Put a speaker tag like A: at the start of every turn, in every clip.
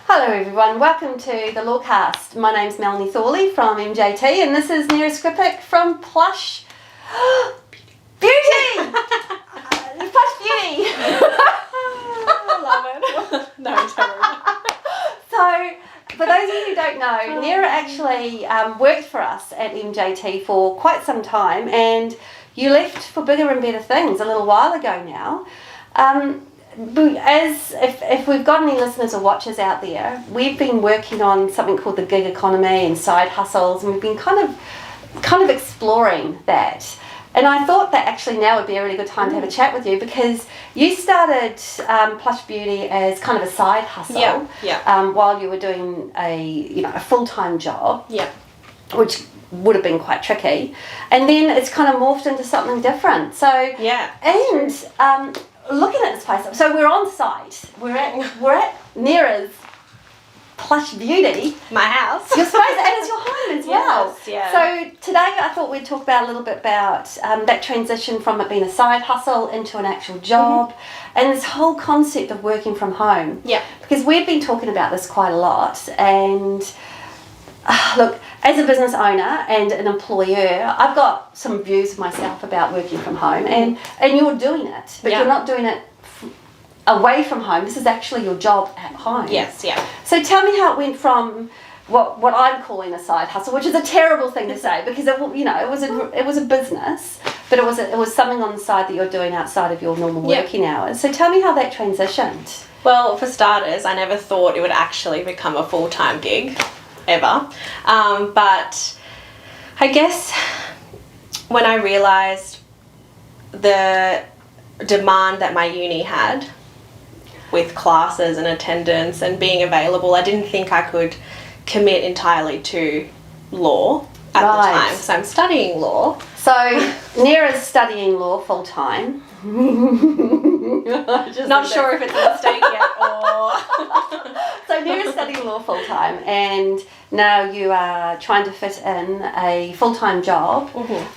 A: Hello everyone, welcome to the LawCast. My name's Melanie Thorley from MJT and this is Nera Skripic from Plushh Beauty! Plushh Beauty!
B: I love it. No, don't worry.
A: So, for those of you who don't know, Nera actually worked for us at MJT for quite some time and you left for bigger and better things a little while ago now. If we've got any listeners or watchers out there, we've been working on something called the gig economy and side hustles, and we've been kind of exploring that. And I thought that actually now would be a really good time to have a chat with you because you started Plushh Beauty as kind of a side hustle while you were doing a full-time job, which would have been quite tricky, and then it's kind of morphed into something different. So looking at this place, so we're on site. We're at Nera's Plushh Beauty,
B: my house.
A: Your space, and it's your home as well.
B: Yes, yeah.
A: So today I thought we'd talk about a little bit about that transition from it being a side hustle into an actual job, and this whole concept of working from home.
B: Yeah.
A: Because we've been talking about this quite a lot, and look, as a business owner and an employer, I've got some views myself about working from home, and you're doing it, but you're not doing it away from home. This is actually your job at home.
B: Yes, yeah.
A: So tell me how it went from what I'm calling a side hustle, which is a terrible thing to say because it was a business, but it was something on the side that you're doing outside of your normal working hours. So tell me how that transitioned.
B: Well, for starters, I never thought it would actually become a full-time gig. Ever. But I guess when I realised the demand that my uni had with classes and attendance and being available, I didn't think I could commit entirely to law at the time. So I'm studying law.
A: So Nera's studying law full time.
B: Not sure if it's a mistake yet or...
A: So Nera's studying law full time and now you are trying to fit in a full-time job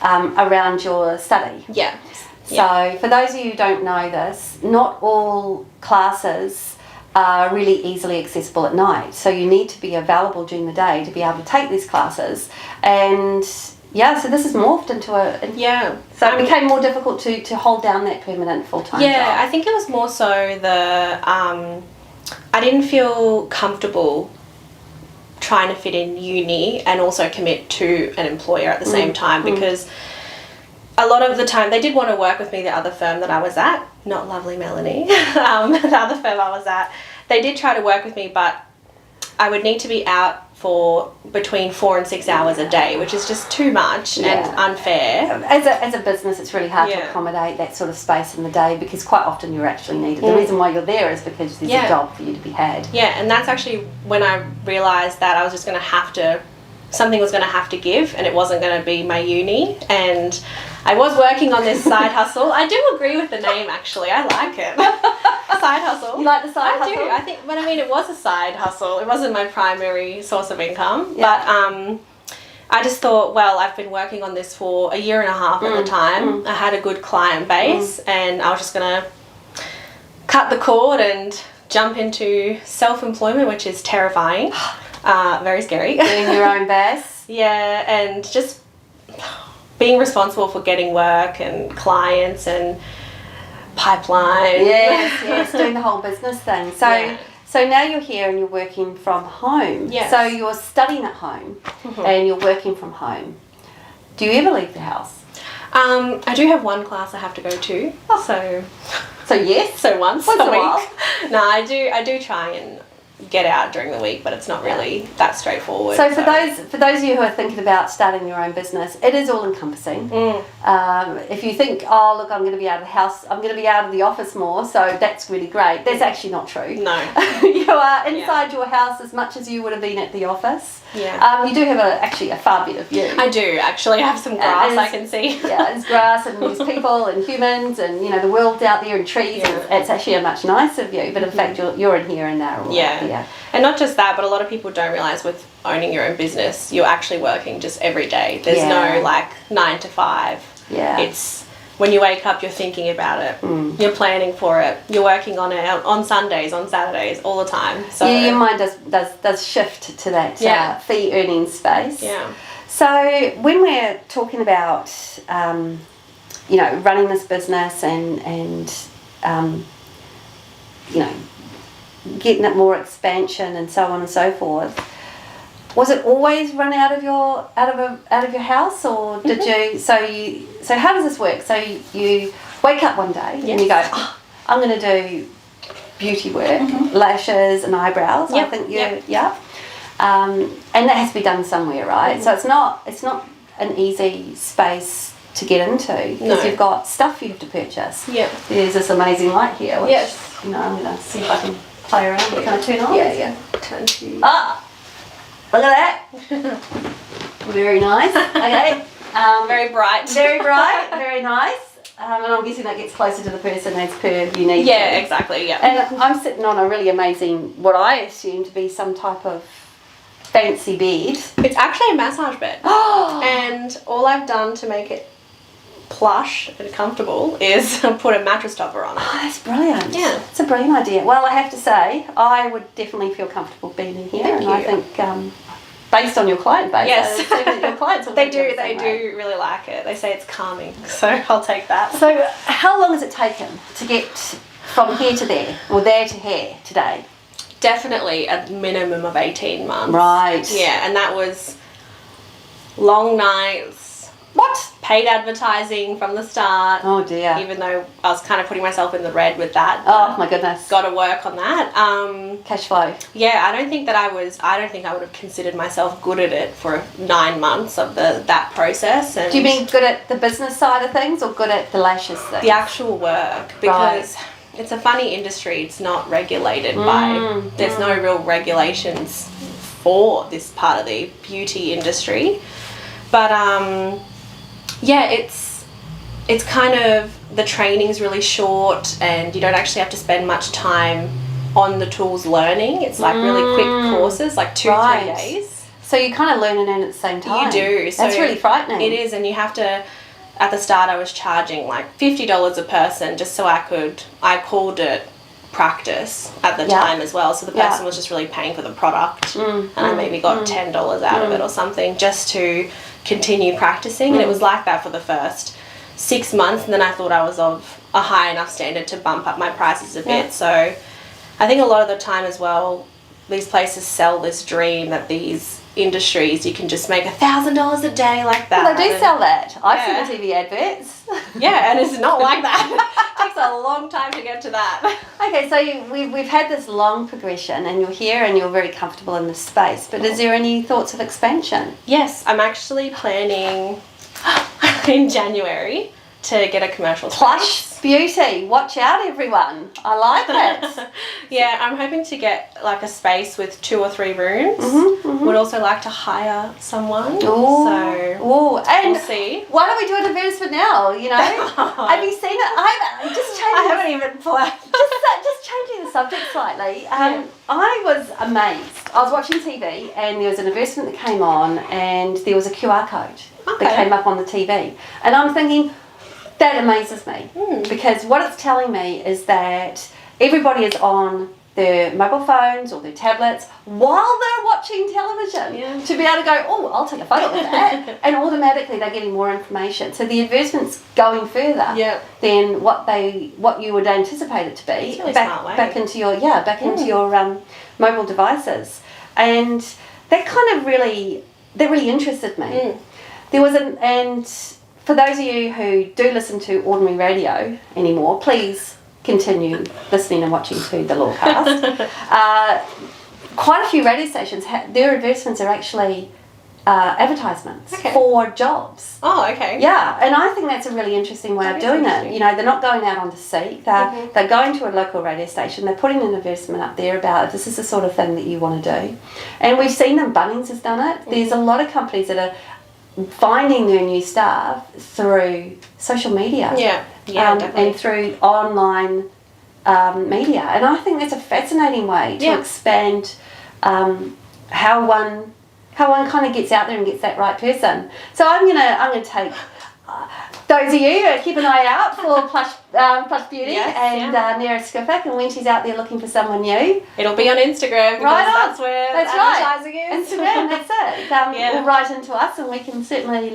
A: around your study.
B: Yeah.
A: So for those of you who don't know this, not all classes are really easily accessible at night. So you need to be available during the day to be able to take these classes. And so this has morphed into So it became more difficult to hold down that permanent full-time job.
B: I think it was more so I didn't feel comfortable trying to fit in uni and also commit to an employer at the same time because a lot of the time they did want to work with me, the other firm that I was at, not lovely Melanie, the other firm I was at, they did try to work with me, but I would need to be out for between 4 and 6 hours a day, which is just too much and unfair.
A: As a business, it's really hard to accommodate that sort of space in the day because quite often you're actually needed. The reason why you're there is because there's a job for you to be had.
B: Yeah, and that's actually when I realised that I was just going to have to, something was going to have to give and it wasn't going to be my uni. And I was working on this side hustle. I do agree with the name actually, I like it. Side hustle.
A: You like the side hustle?
B: I do. I think, but I mean, it was a side hustle. It wasn't my primary source of income. But I just thought, well, I've been working on this for 1.5 years at the time. I had a good client base and I was just going to cut the cord and jump into self-employment, which is terrifying. Very scary.
A: Doing your own best.
B: Yeah, and just being responsible for getting work and clients and pipeline.
A: Yes, doing the whole business thing. So now you're here and you're working from home.
B: Yes.
A: So you're studying at home and you're working from home. Do you ever leave the house?
B: I do have one class I have to go to.
A: So yes.
B: So once
A: a
B: week.
A: while.
B: No, I do try and get out during the week, but it's not really that straightforward.
A: So for those of you who are thinking about starting your own business, it is all encompassing. If you think, oh look, I'm going to be out of the house, I'm going to be out of the office more, so that's really great. That's actually not true.
B: No.
A: You are inside your house as much as you would have been at the office.
B: Yeah.
A: You do have actually a far better view.
B: I do actually have some grass I can see.
A: Yeah, there's grass and there's people and humans and the world out there and trees. And it's actually a much nicer view. But in fact, you're in here and there.
B: Yeah. And not just that, but a lot of people don't realise with owning your own business, you're actually working just every day. There's no 9 to 5.
A: Yeah.
B: It's when you wake up, you're thinking about it. You're planning for it. You're working on it on Sundays, on Saturdays, all the time. So
A: yeah, your mind does shift to that fee earning space.
B: Yeah.
A: So when we're talking about running this business and getting it more expansion and so on and so forth, was it always run out of your house, or did you? So how does this work? So you wake up one day and you go, I'm going to do beauty work, lashes and eyebrows.
B: Yep.
A: I think and that has to be done somewhere, right? So it's not an easy space to get into because you've got stuff you have to purchase.
B: Yep.
A: There's this amazing light here, which
B: Yes.
A: I'm going to see if I can play around. Can I turn on?
B: Yeah. Turn to.
A: Look at that. Very nice. Okay.
B: Very bright.
A: Very bright. Very nice. And I'm guessing that gets closer to the person as per you need.
B: Yeah, exactly. Yeah.
A: And I'm sitting on a really amazing, what I assume to be some type of fancy bed.
B: It's actually a massage bed. And all I've done to make it plush and comfortable is put a mattress topper on it.
A: Oh, that's brilliant.
B: Yeah.
A: It's a brilliant idea. Well, I have to say, I would definitely feel comfortable being in here.
B: Thank you.
A: I think, based on your client base,
B: Yes.
A: your clients will
B: They
A: think
B: do
A: the same way.
B: really like it. They say it's calming, so I'll take that.
A: So how long has it taken to get from here to there, or there to here today?
B: Definitely a minimum of 18 months.
A: Right.
B: Yeah, and that was long nights.
A: What?
B: Paid advertising from the start.
A: Oh dear.
B: Even though I was kind of putting myself in the red with that.
A: Oh my goodness.
B: Got to work on that.
A: Cash flow.
B: Yeah, I don't think I would have considered myself good at it for 9 months of that process. And
A: Do you mean good at the business side of things or good at the lashes thing?
B: the actual work? Because it's a funny industry. It's not regulated by. There's no real regulations for this part of the beauty industry. But it's kind of, the training's really short and you don't actually have to spend much time on the tools learning. It's like really quick courses, like 2-3 days.
A: So you kind of learn and earn at the same time.
B: You do. So
A: that's really frightening.
B: It is, and you have to, at the start I was charging like $50 a person just so I called it practice at the time as well. So the person was just really paying for the product and I maybe got $10 out of it or something just to continue practicing. And it was like that for the first 6 months, and then I thought I was of a high enough standard to bump up my prices a bit. So I think a lot of the time as well, these places sell this dream that these industries you can just make $1,000 a day like that.
A: Well, they do sell that. I've seen the TV adverts.
B: Yeah, and it's not like that. It takes a long time to get to that.
A: Okay, so we've had this long progression and you're here and you're very comfortable in this space, but is there any thoughts of expansion?
B: Yes, I'm actually planning in January to get a commercial
A: Plushh Beauty. Watch out, everyone. I like it.
B: Yeah, I'm hoping to get like a space with 2 or 3 rooms. Would also like to hire someone.
A: Ooh.
B: So
A: and
B: we'll see.
A: why don't we do an advertisement now? You know, have you seen it?
B: I haven't even planned.
A: Just changing the subject slightly. I was amazed. I was watching TV and there was an advertisement that came on and there was a QR code that came up on the TV, and I'm thinking, that amazes me because what it's telling me is that everybody is on their mobile phones or their tablets while they're watching television to be able to go, oh, I'll take a photo of that, and automatically they're getting more information. So the advertisement's going further than what you would anticipate it to be.
B: It's a really smart way.
A: Back into your mobile devices, and that kind of really interested me. There was and for those of you who do listen to ordinary radio anymore, please continue listening and watching to the LawCast. Quite a few radio stations, their advertisements are actually advertisements for jobs.
B: Oh, okay.
A: Yeah, and I think that's a really interesting way of doing it. You know, they're not going out on to seek. They're going to a local radio station. They're putting an advertisement up there about this is the sort of thing that you want to do. And we've seen them. Bunnings has done it. There's a lot of companies that are finding their new staff through social media. And through online media. And I think that's a fascinating way to expand how one kind of gets out there and gets that right person. So I'm gonna take those of you, keep an eye out for Plushh Beauty and Nera Skripic, and when she's out there looking for someone new.
B: It'll be on Instagram because that's where advertising is.
A: Instagram, that's it. Or write into us and we can certainly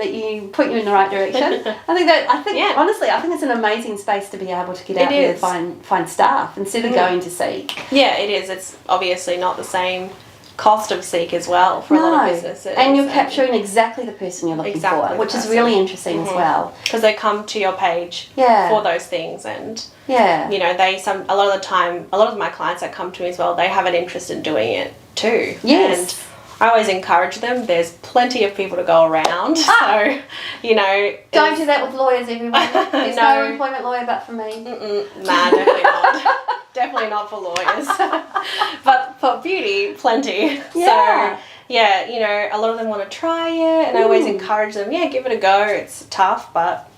A: put you in the right direction. Honestly, I think it's an amazing space to be able to get out there and find staff instead of going to Seek.
B: Yeah, it is. It's obviously not the same cost of Seek as well for a lot of businesses.
A: And you're capturing exactly the person you're looking for, which is really interesting as well.
B: Because they come to your page for those things, and you know, a lot of the time, a lot of my clients that come to me as well, they have an interest in doing it too.
A: Yes.
B: And I always encourage them. There's plenty of people to go around, so you know.
A: Don't do that with lawyers, everyone. There's no employment lawyer but for me.
B: Nah, definitely not. Definitely not for lawyers, but for beauty, plenty.
A: Yeah.
B: So yeah, you know, a lot of them want to try it, and I always encourage them. Yeah, give it a go. It's tough, but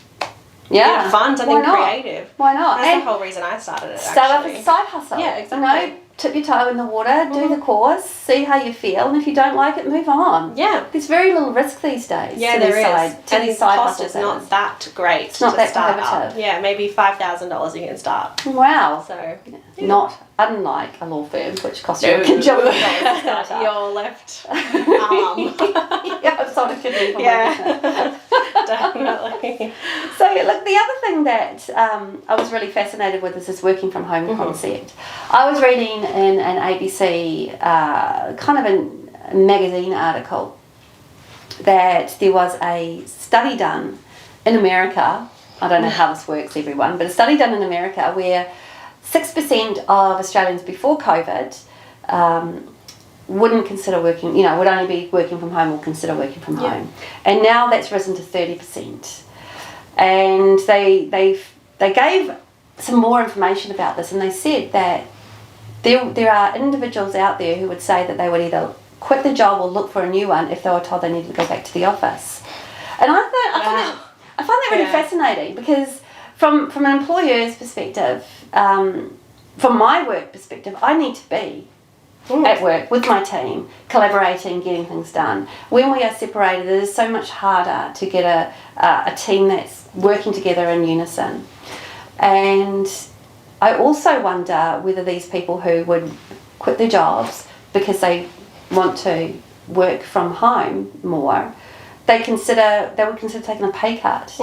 B: fun, something creative.
A: Why not?
B: That's the whole reason I started it.
A: Start up as a side hustle.
B: Yeah, exactly.
A: You know, tip your toe in the water, do the course, see how you feel, and if you don't like it, move on.
B: Yeah.
A: There's very little risk these days.
B: Yeah, there is.
A: And the
B: cost is not that great.
A: It's not that
B: prohibitive. Yeah, maybe $5,000 you can start.
A: Wow.
B: So
A: not unlike a law firm, which costs you a kajillion dollars to start up.
B: Your left arm.
A: I'm sort of kidding for my business.
B: Definitely.
A: So, look, the other thing that I was really fascinated with is this working from home concept. I was reading in an ABC kind of a magazine article that there was a study done in America. I don't know how this works, everyone, but a study done in America where 6% of Australians before COVID wouldn't consider working, would only be working from home or consider working from home. And now that's risen to 30%. And they gave some more information about this, and they said that there are individuals out there who would say that they would either quit their job or look for a new one if they were told they needed to go back to the office. And I find that really fascinating, because from an employer's perspective, from my work perspective, I need to be at work with my team, collaborating, getting things done. When we are separated, it is so much harder to get a team that's working together in unison. And I also wonder whether these people who would quit their jobs because they want to work from home more, they would consider taking a pay cut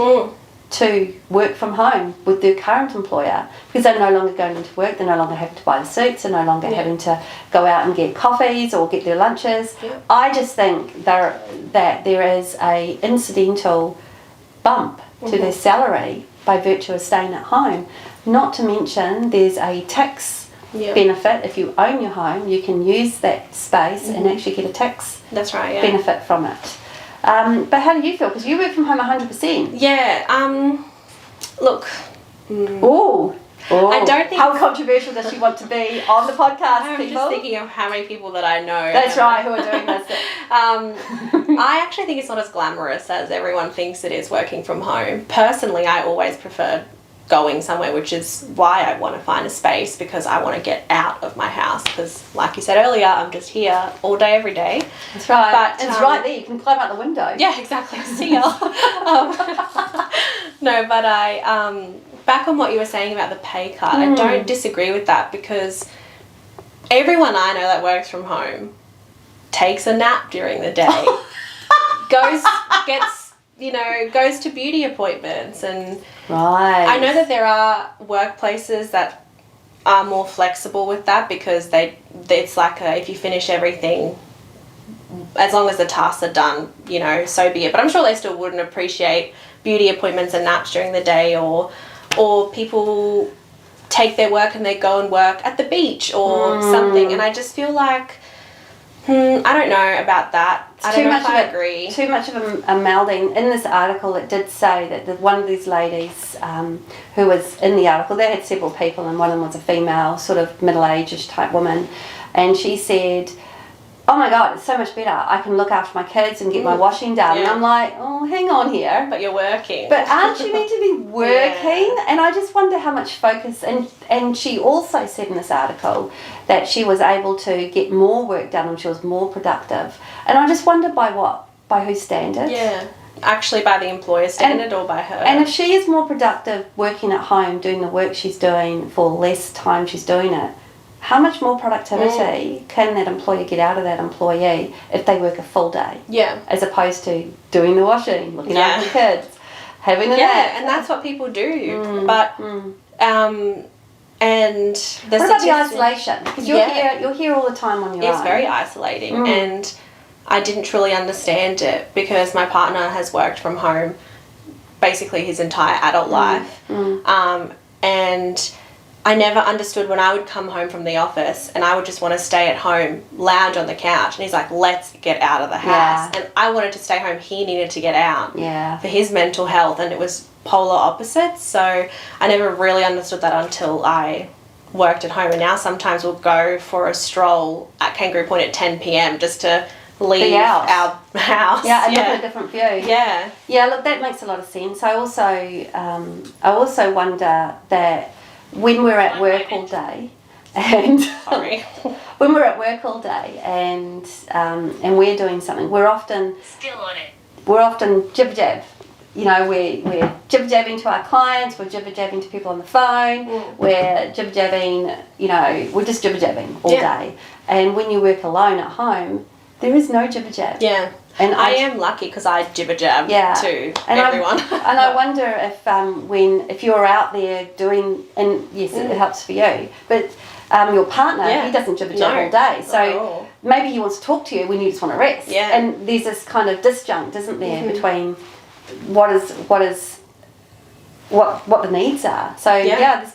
A: to work from home with their current employer, because they're no longer going into work, they're no longer having to buy the suits, they're no longer having to go out and get coffees or get their lunches. I just think that there is a incidental bump to their salary by virtue of staying at home. Not to mention there's a tax benefit. If you own your home, you can use that space and actually get a tax benefit from it. But how do you feel? Because you work from home 100%.
B: Yeah. Look.
A: I
B: don't think.
A: How controversial does she want to be on the podcast,
B: I'm
A: people?
B: just thinking of how many people that I know.
A: That's right, who are doing this.
B: I actually think it's not as glamorous as everyone thinks it is working from home. Personally, I always preferred going somewhere, which is why I want to find a space, because I want to get out of my house, because like you said earlier, I'm just here all day every day.
A: That's right.
B: But
A: it's right there, you can climb out the window.
B: Yeah, exactly. See ya. No, but I back on what you were saying about the pay cut, I don't disagree with that, because everyone I know that works from home takes a nap during the day, goes to beauty appointments, and I know that there are workplaces that are more flexible with that, because it's like if you finish everything, as long as the tasks are done, so be it. But I'm sure they still wouldn't appreciate beauty appointments and naps during the day, or people take their work and they go and work at the beach or something. And I just feel like I don't know about that. I don't know if I agree.
A: Too much of a melding. In this article, it did say that one of these ladies who was in the article, they had several people, and one of them was a female, sort of middle-aged type woman, and she said, oh my God, it's so much better. I can look after my kids and get my washing done. And I'm like, oh, hang on here.
B: But you're working.
A: But aren't you meant to be working? And I just wonder how much focus. And she also said in this article that she was able to get more work done and she was more productive. And I just wonder by what? By whose standard?
B: Yeah. actually by the employer standard or by her.
A: And if she is more productive working at home, doing the work she's doing for less time she's doing it, how much more productivity can that employer get out of that employee if they work a full day?
B: Yeah.
A: As opposed to doing the washing, looking after the kids, having a nap.
B: And that's what people do. But and the
A: what about the isolation? Because you're here all the time on your own.
B: It's very isolating, and I didn't truly understand it because my partner has worked from home basically his entire adult life, and I never understood when I would come home from the office and I would just want to stay at home, lounge on the couch, and he's like, let's get out of the house. And I wanted to stay home. He needed to get out for his mental health, and it was polar opposites. So I never really understood that until I worked at home, and now sometimes we'll go for a stroll at Kangaroo Point at 10 p.m. just to leave our house.
A: Yeah, and look at a different view.
B: Yeah.
A: Yeah, look, that makes a lot of sense. I also wonder that when we're at work all day, and when we're at work all day and we're doing something, we're often jibber jab. You know, we're jibber jabbing to our clients, we're jibber jabbing to people on the phone, we're jibber jabbing. You know, we're just jibber jabbing all day. And when you work alone at home, there is no jibber jab.
B: Yeah. And I am lucky because I jibber jab to everyone.
A: And I wonder if you're out there doing, and yes, it helps for you, but your partner, he doesn't jibber jab all day. So maybe he wants to talk to you when you just want to rest.
B: Yeah.
A: And there's this kind of disjunct, isn't there, between what the needs are. So there's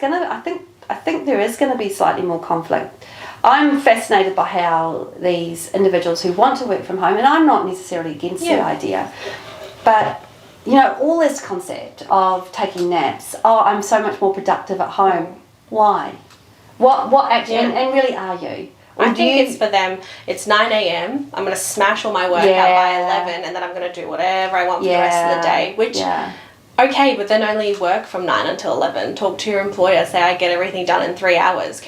A: I think there is gonna be slightly more conflict. I'm fascinated by how these individuals who want to work from home, and I'm not necessarily against the idea, but you know, all this concept of taking naps, I'm so much more productive at home. Why? What actually, and really are you? Or
B: I think it's for them, it's 9 a.m, I'm going to smash all my work out by 11, and then I'm going to do whatever I want for the rest of the day, which, okay, but then only work from 9 until 11. Talk to your employer, say I get everything done in 3 hours.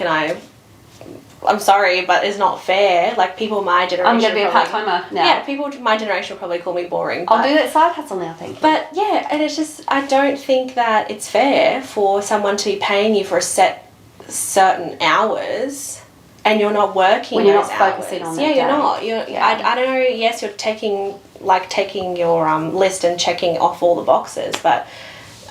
B: I'm sorry, but it's not fair. Like, people my generation...
A: I'm going to be a part-timer now.
B: Yeah, people my generation will probably call me boring.
A: I'll do that side hustle now, thank you.
B: But, yeah, and it's just... I don't think that it's fair for someone to be paying you for a certain hours and you're not working
A: when you're
B: those
A: not focusing
B: hours.
A: on that
B: you're not. I don't know, yes, you're taking your list and checking off all the boxes, but...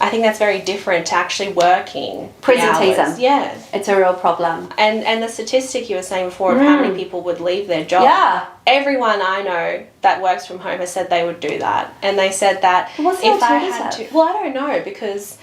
B: I think that's very different to actually working.
A: Presenteeism.
B: Yeah.
A: It's a real problem.
B: And the statistic you were saying before of how many people would leave their job.
A: Yeah.
B: Everyone I know that works from home has said they would do that. And they said that
A: what's the
B: if I
A: alternative?
B: had to... Well, I don't know because...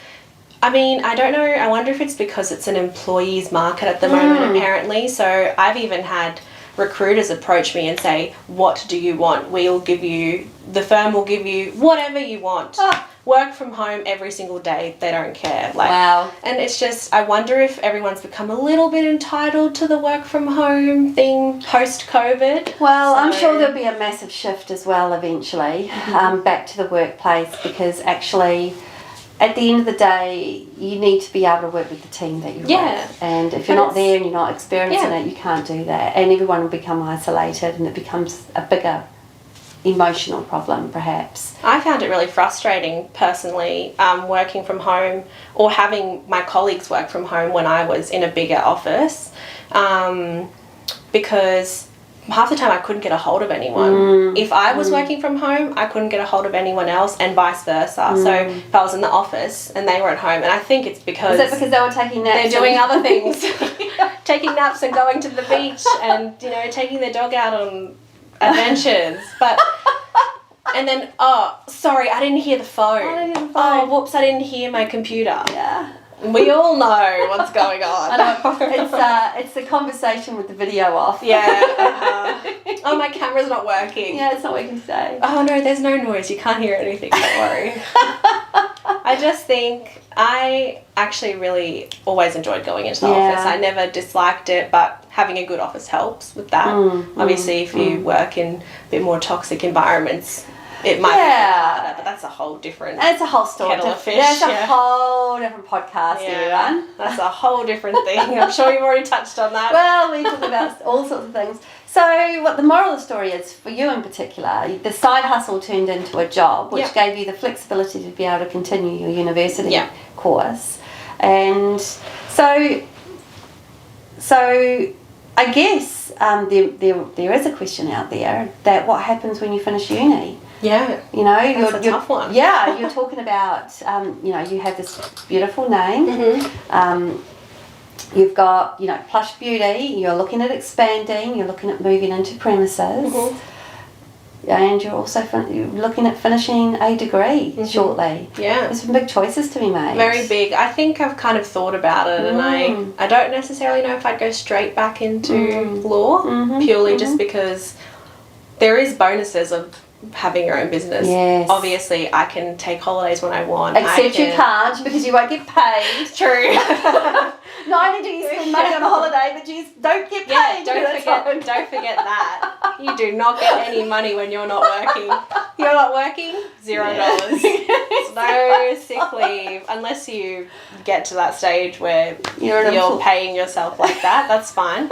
B: I mean, I don't know. I wonder if it's because it's an employee's market at the moment, apparently. So I've even had recruiters approach me and say, what do you want? The firm will give you whatever you want. Work from home every single day. They don't care.
A: Wow.
B: And it's just, I wonder if everyone's become a little bit entitled to the work from home thing post-COVID.
A: Well, I'm sure there'll be a massive shift as well eventually back to the workplace, because actually at the end of the day you need to be able to work with the team that you're with. And if you're not there and you're not experiencing it, you can't do that. And everyone will become isolated and it becomes a bigger emotional problem perhaps.
B: I found it really frustrating personally, working from home or having my colleagues work from home when I was in a bigger office, because half the time I couldn't get a hold of anyone. If I was working from home, I couldn't get a hold of anyone else, and vice versa. So if I was in the office and they were at home, and I think it's because...
A: Is it because they were taking naps?
B: They're doing other things. Taking naps and going to the beach and, you know, taking their dog out on adventures. But... And then, sorry, I didn't hear the phone. Oh, whoops, I didn't hear my computer.
A: Yeah.
B: We all know what's going on.
A: I know. It's the conversation with the video off.
B: Yeah. Oh, my camera's not working.
A: Yeah, it's not working today.
B: Oh, no, there's no noise. You can't hear anything. Don't worry. I just think I actually really always enjoyed going into the office. I never disliked it, but having a good office helps with that. Obviously, if you work in a bit more toxic environments, it might be harder, but that's a whole different
A: It's a whole story.
B: kettle of fish.
A: That's a whole different podcast, everyone.
B: That's a whole different thing. I'm sure you've already touched on that.
A: Well, we talk about all sorts of things. So what the moral of the story is, for you in particular, the side hustle turned into a job, which gave you the flexibility to be able to continue your university course. And so I guess there is a question out there that what happens when you finish uni?
B: Yeah.
A: You know,
B: that's a tough one.
A: Yeah, you're talking about, you know, you have this beautiful name. You've got, you know, Plushh Beauty. You're looking at expanding. You're looking at moving into premises. And you're also you're looking at finishing a degree shortly. Yeah. There's some big choices to be made.
B: Very big. I think I've kind of thought about it and I don't necessarily know if I'd go straight back into law, purely just because there is bonuses of having your own business.
A: Yes.
B: Obviously, I can take holidays when I want.
A: Except you can't because you won't get paid.
B: True.
A: Not only do you spend money on a holiday, but you don't get paid.
B: Yeah, don't forget that. You do not get any money when you're not working. You're not working, $0. No sick leave. Unless you get to that stage where you're paying yourself like that, that's fine.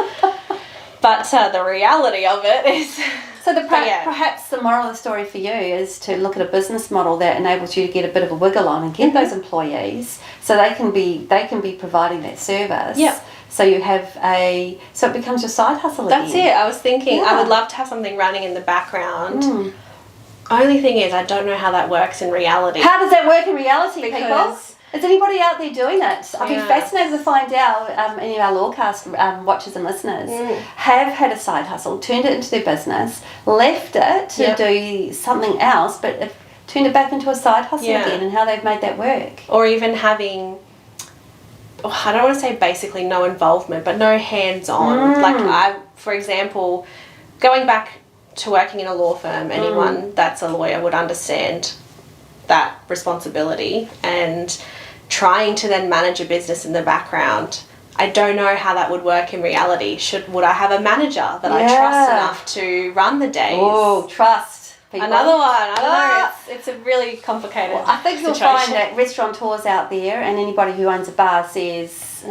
B: But the reality of it is...
A: So perhaps the moral of the story for you is to look at a business model that enables you to get a bit of a wiggle on and get those employees, so they can be providing that service.
B: Yeah.
A: So you have so it becomes your side hustle again.
B: That's it. I was thinking I would love to have something running in the background. Only thing is I don't know how that works in reality.
A: How does that work in reality, people? Is anybody out there doing it? I'd be fascinated to find out, any of our LawCast watchers and listeners have had a side hustle, turned it into their business, left it to do something else, but have turned it back into a side hustle again, and how they've made that work.
B: Or even having, I don't want to say basically no involvement, but no hands-on. Like for example, going back to working in a law firm, anyone that's a lawyer would understand that responsibility, and trying to then manage a business in the background, I don't know how that would work in reality. Would I have a manager that I trust enough to run the days?
A: Oh, trust. People.
B: Another one. I don't know. It's a really complicated
A: I think you'll find that restaurateurs out there and anybody who owns a bar says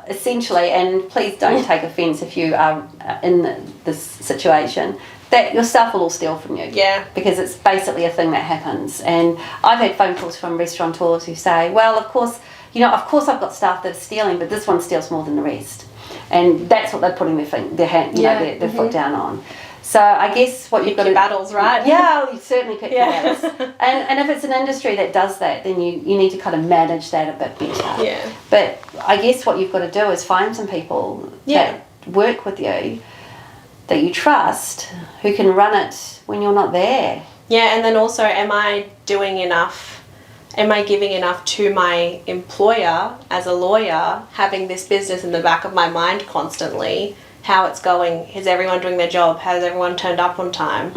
A: essentially, and please don't take offence if you are in this situation, that your staff will all steal from you. Yeah. Because it's basically a thing that happens. And I've had phone calls from restaurateurs who say, well, of course I've got staff that are stealing, but this one steals more than the rest. And that's what they're putting their foot down on. So I guess what you've got to...
B: battles, right?
A: Yeah, you certainly pick your battles. And if it's an industry that does that, then you need to kind of manage that a bit better. Yeah. But I guess what you've got to do is find some people that work with you, that you trust, who can run it when you're not there. Yeah, and then also, am I doing enough? Am I giving enough to my employer as a lawyer, having this business in the back of my mind constantly? How it's going? Is everyone doing their job? Has everyone turned up on time?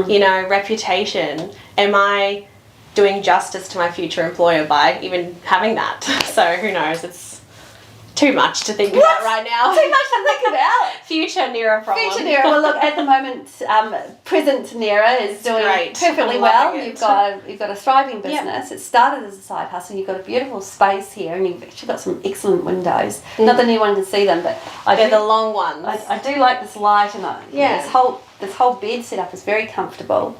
A: You know, reputation. Am I doing justice to my future employer by even having that? So who knows? It's too much to think about right now. Too much to think about. Future Nera problem. Future Nera. Well, look, at the moment, present Nera is doing perfectly well. You've got a thriving business. It started as a side hustle. You've got a beautiful space here, and you've actually got some excellent windows. Not that anyone can see them, but they're the long ones. I do like this light, and this whole bed setup is very comfortable.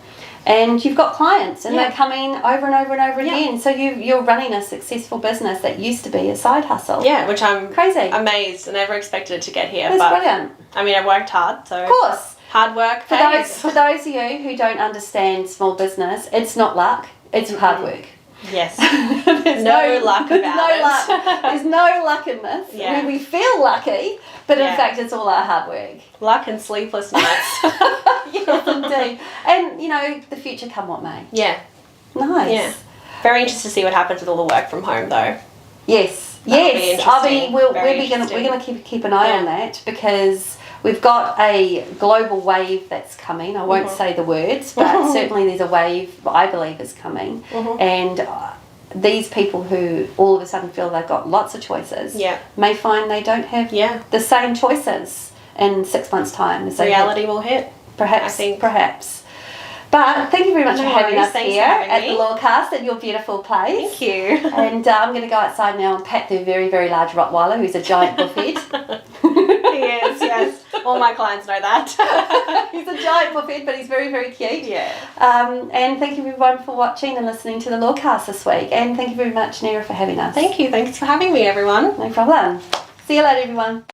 A: And you've got clients, and they're coming over and over and over again. So you're running a successful business that used to be a side hustle. Yeah, which I'm amazed. I never expected it to get here. That's brilliant. I mean, I worked hard, so of course, hard work. For those of you who don't understand small business, it's not luck; it's hard work. Yes. There's no luck about it. There's no luck in this. Yeah. I mean, we feel lucky, but in fact, it's all our hard work. Luck and sleepless nights. Yes, indeed. And, you know, the future come what may. Yeah. Nice. Yeah. Very interested to see what happens with all the work from home, though. Yes. Yes. We're going to keep an eye on that, because we've got a global wave that's coming. I won't say the words, but certainly there's a wave I believe is coming. And these people who all of a sudden feel they've got lots of choices may find they don't have the same choices in 6 months' time. As reality will hit. Perhaps. I think. Perhaps. But thank you very much
B: No
A: for having
B: worries.
A: us
B: Thanks
A: here
B: for having
A: at
B: me.
A: the LawCast at your beautiful place.
B: Thank you.
A: And I'm going to go outside now and pat the very, very large Rottweiler, who's a giant buffet.
B: He is, yes. All my clients know that.
A: He's a giant buffet, but he's very, very cute.
B: Yeah.
A: And thank you everyone for watching and listening to the LawCast this week. And thank you very much, Nera, for having us.
B: Thank you. Thanks for having me, everyone.
A: No problem. See you later, everyone.